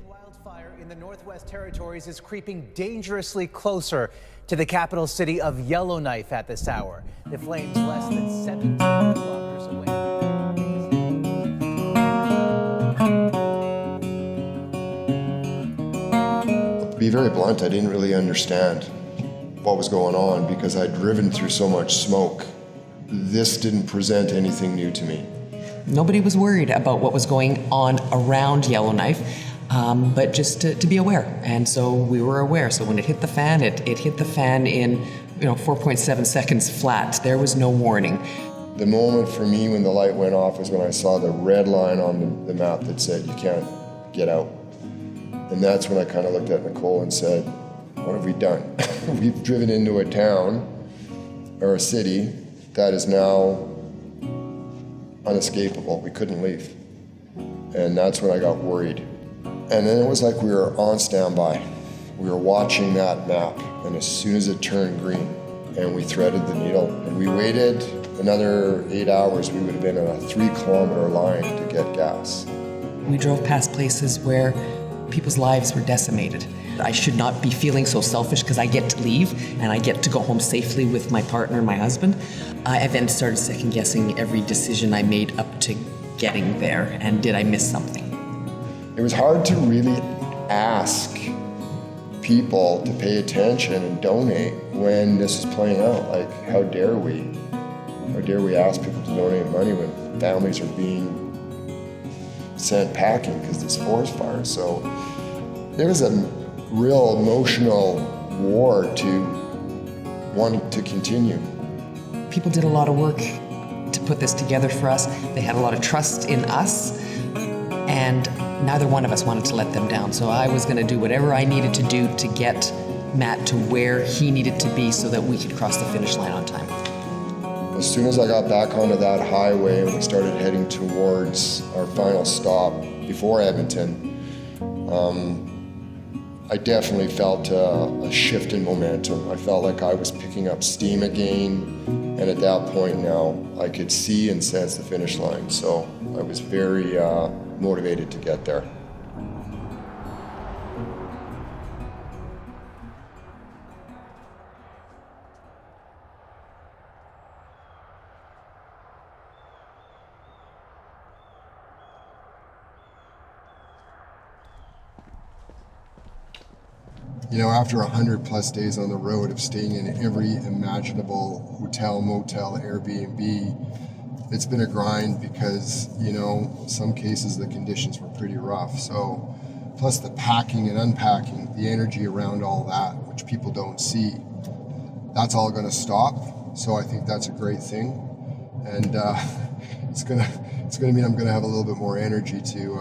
Wildfire in the Northwest Territories is creeping dangerously closer to the capital city of Yellowknife at this hour. The flames less than 17 kilometers away. To be very blunt, I didn't really understand what was going on because I'd driven through so much smoke. This didn't present anything new to me. Nobody was worried about what was going on around Yellowknife, but just to be aware. And so we were aware. So when it hit the fan, it hit the fan in 4.7 seconds flat. There was no warning. The moment for me when the light went off was when I saw the red line on the map that said you can't get out. And that's when I kind of looked at Nicole and said, what have we done? We've driven into a town or a city that is now unescapable. We couldn't leave. And that's when I got worried. And then it was like we were on standby. We were watching that map, and as soon as it turned green and we threaded the needle and we waited another 8 hours, we would have been on a 3-kilometer line to get gas. We drove past places where people's lives were decimated. I should not be feeling so selfish because I get to leave and I get to go home safely with my partner, my husband. I then started second guessing every decision I made up to getting there, and did I miss something? It was hard to really ask people to pay attention and donate when this was playing out. Like, how dare we? How dare we ask people to donate money when families are being sent packing because this forest fire? So there was a real emotional war to wanting to continue. People did a lot of work to put this together for us. They had a lot of trust in us, and neither one of us wanted to let them down. So I was going to do whatever I needed to do to get Matt to where he needed to be so that we could cross the finish line on time. As soon as I got back onto that highway and we started heading towards our final stop before Edmonton, I definitely felt a shift in momentum. I felt like I was picking up steam again, and at that point now, I could see and sense the finish line. So I was very motivated to get there. After 100+ days on the road of staying in every imaginable hotel, motel, Airbnb, it's been a grind because, some cases the conditions were pretty rough. So, plus the packing and unpacking, the energy around all that, which people don't see, that's all going to stop. So I think that's a great thing. And it's going to mean I'm going to have a little bit more energy to,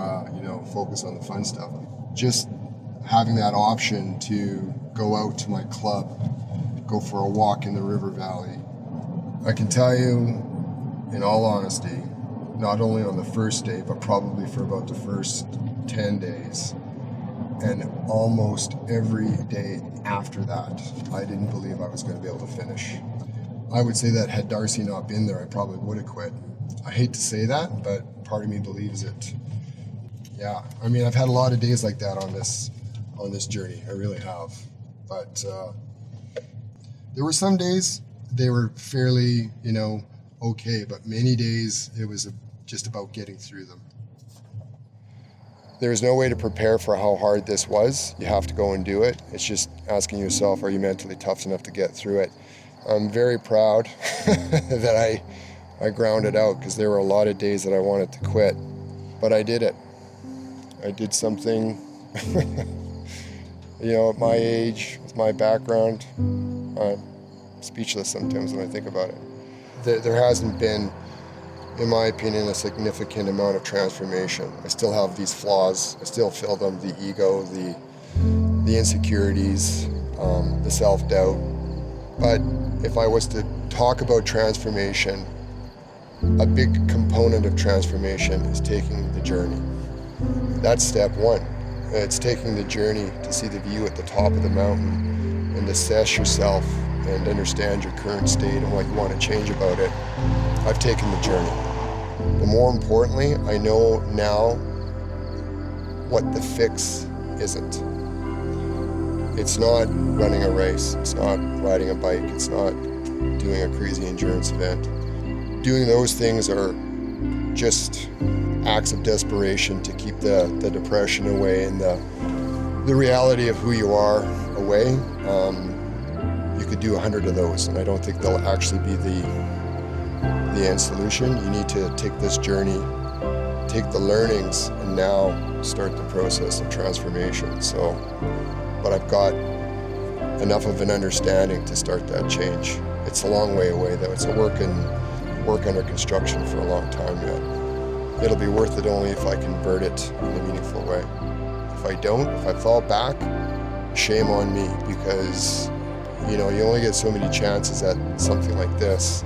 focus on the fun stuff. Just having that option to go out to my club, go for a walk in the river valley. I can tell you, in all honesty, not only on the first day, but probably for about the first 10 days, and almost every day after that, I didn't believe I was going to be able to finish. I would say that had Darcy not been there, I probably would have quit. I hate to say that, but part of me believes it. Yeah, I've had a lot of days like that on this journey. I really have. But there were some days they were fairly, okay, but many days it was just about getting through them. There's no way to prepare for how hard this was. You have to go and do it. It's just asking yourself, are you mentally tough enough to get through it? I'm very proud that I grounded out, because there were a lot of days that I wanted to quit, but I did it. I did something. At my age, with my background, I'm speechless sometimes when I think about it. There hasn't been, in my opinion, a significant amount of transformation. I still have these flaws. I still feel them, the ego, the insecurities, the self-doubt. But if I was to talk about transformation, a big component of transformation is taking the journey. That's step one. It's taking the journey to see the view at the top of the mountain and assess yourself and understand your current state and what you want to change about it. I've taken the journey. But more importantly, I know now what the fix isn't. It's not running a race, it's not riding a bike, it's not doing a crazy endurance event. Doing those things are just acts of desperation to keep the depression away and the reality of who you are away. You could do 100 of those, and I don't think they'll actually be the end solution. You need to take this journey, take the learnings, and now start the process of transformation. So, but I've got enough of an understanding to start that change. It's a long way away, though. It's a work under construction for a long time yet. It'll be worth it only if I convert it in a meaningful way. If I don't, if I fall back, shame on me, because you only get so many chances at something like this.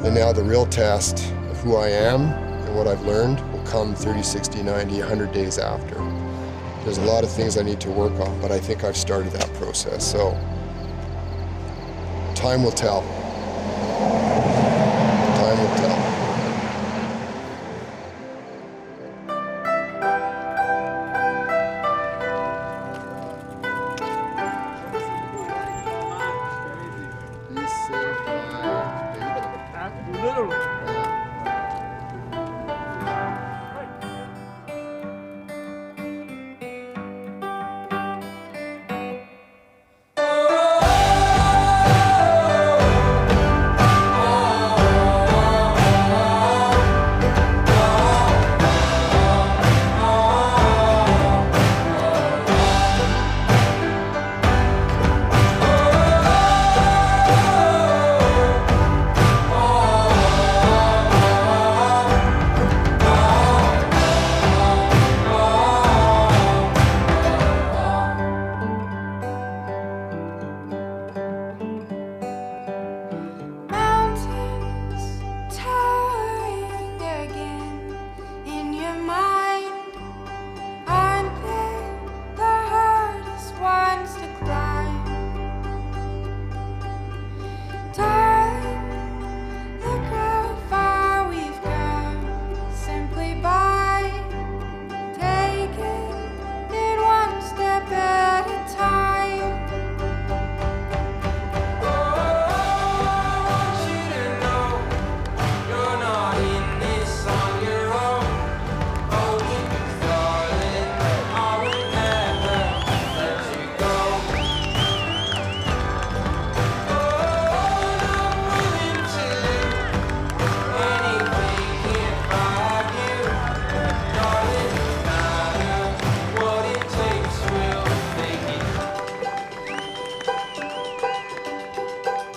And now the real test of who I am and what I've learned will come 30, 60, 90, 100 days after. There's a lot of things I need to work on, but I think I've started that process. So time will tell. Time will tell.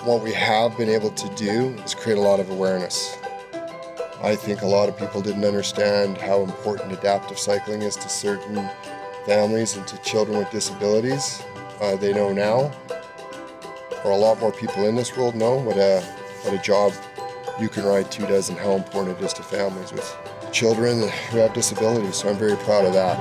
What we have been able to do is create a lot of awareness. I think a lot of people didn't understand how important adaptive cycling is to certain families and to children with disabilities. They know now, or a lot more people in this world know what a job You Can Ride 2 does and how important it is to families with children who have disabilities. So I'm very proud of that.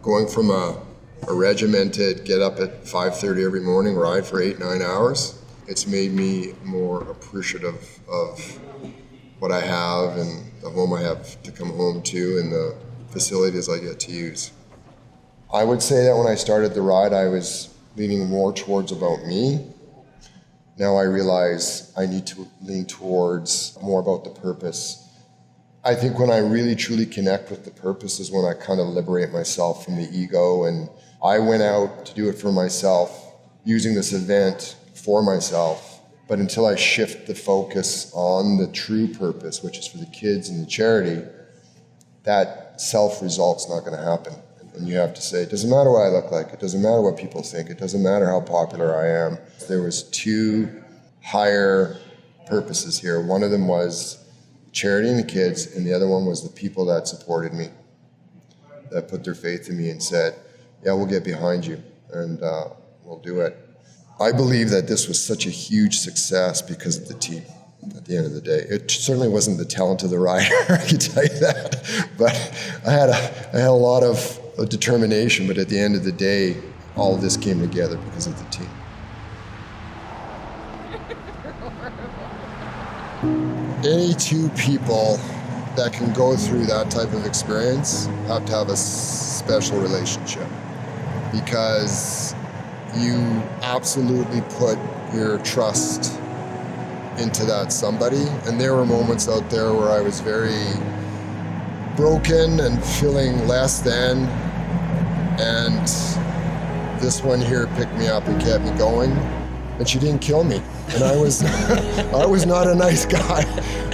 Going from a regimented get up at 5:30 every morning, ride for 8-9 hours, it's made me more appreciative of what I have and the home I have to come home to and the facilities I get to use. I would say that when I started the ride, I was leaning more towards about me. Now I realize I need to lean towards more about the purpose. I think when I really truly connect with the purpose is when I kind of liberate myself from the ego, and I went out to do it for myself, using this event for myself. But until I shift the focus on the true purpose, which is for the kids and the charity, that self-result's not going to happen. And you have to say, it doesn't matter what I look like, it doesn't matter what people think, it doesn't matter how popular I am. There was two higher purposes here. One of them was charity and the kids, and the other one was the people that supported me. that put their faith in me and said, yeah, we'll get behind you and we'll do it. I believe that this was such a huge success because of the team at the end of the day. It certainly wasn't the talent of the rider, I can tell you that, but I had a lot of determination, but at the end of the day, all of this came together because of the team. Any two people that can go through that type of experience have to have a special relationship, because you absolutely put your trust into that somebody. And there were moments out there where I was very broken and feeling less than, and this one here picked me up and kept me going, and she didn't kill me. And I was I was not a nice guy.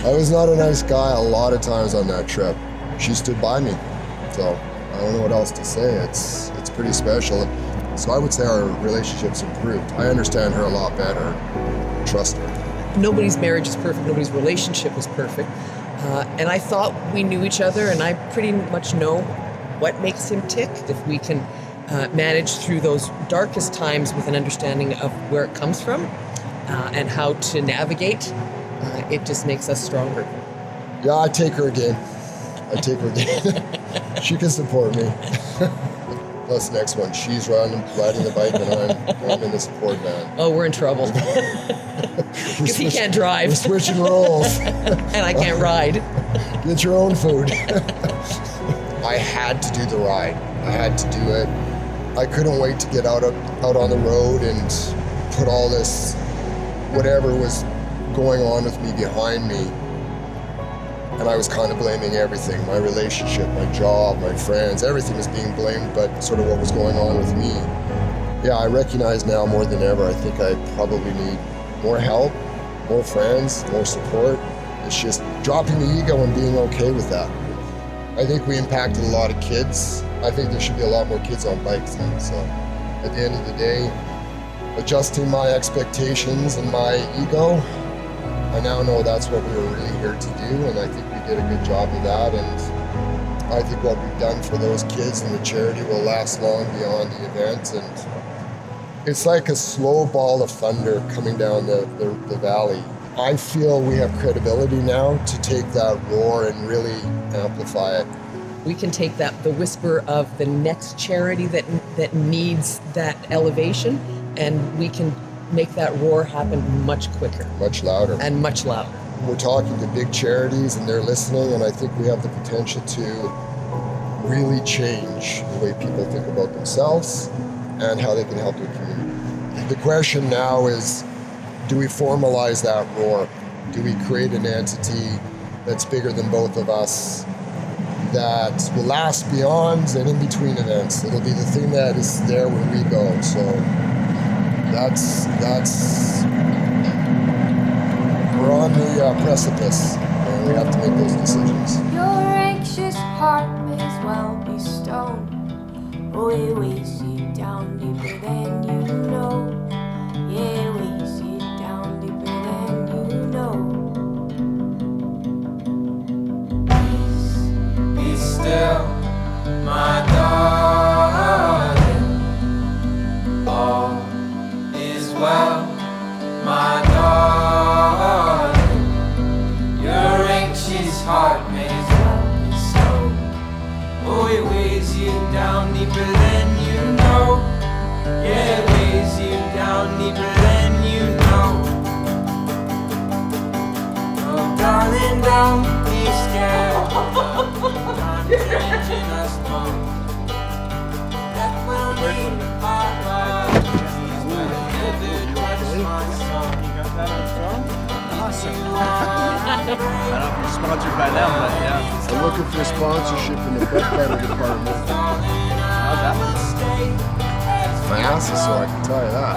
I was not a nice guy a lot of times on that trip. She stood by me. So I don't know what else to say. It's pretty special. So I would say our relationship's improved. I understand her a lot better. Trust her. Nobody's marriage is perfect. Nobody's relationship is perfect. And I thought we knew each other, and I pretty much know what makes him tick. If we can manage through those darkest times with an understanding of where it comes from and how to navigate, it just makes us stronger. Yeah, I take her again. She can support me. Plus, next one, she's riding the bike, and I'm in the support van. Oh, we're in trouble. Because he can't drive. We're switching roles. And I can't ride. Get your own food. I had to do the ride. I had to do it. I couldn't wait to get out on the road and put all this, whatever was going on with me, behind me. And I was kind of blaming everything, my relationship, my job, my friends, everything was being blamed, but sort of what was going on with me. Yeah, I recognize now more than ever, I think I probably need more help, more friends, more support. It's just dropping the ego and being okay with that. I think we impacted a lot of kids. I think there should be a lot more kids on bikes now. So at the end of the day, adjusting my expectations and my ego, I now know that's what we were really here to do, and I think we did a good job of that. And I think what we've done for those kids and the charity will last long beyond the event. And it's like a slow ball of thunder coming down the valley. I feel we have credibility now to take that roar and really amplify it. We can take the whisper of the next charity that needs that elevation, and we can make that roar happen much quicker. Much louder. And much louder. We're talking to big charities and they're listening, and I think we have the potential to really change the way people think about themselves and how they can help their community. The question now is, do we formalize that roar? Do we create an entity that's bigger than both of us, that will last beyond and in between events? It'll be the thing that is there when we go. So that's we're on the precipice, and we have to make those decisions. Your anxious heart may as well be stone. Oh, it weighs you down deeper than you know. Yeah, it weighs you down deeper than you know. Be still, my darling. All is well, my darling. Your anxious heart may as well be stone. Oh, it weighs you down deeper than you know. Yeah, it weighs you down deeper than you know. Oh, darling, don't be scared. Time changing us both. That will lead our lives. Never touch my soul. Awesome. I don't know if you're sponsored by them, but yeah. I'm looking for sponsorship in the butt butter department. How's that? My ass is sore, I can tell you that.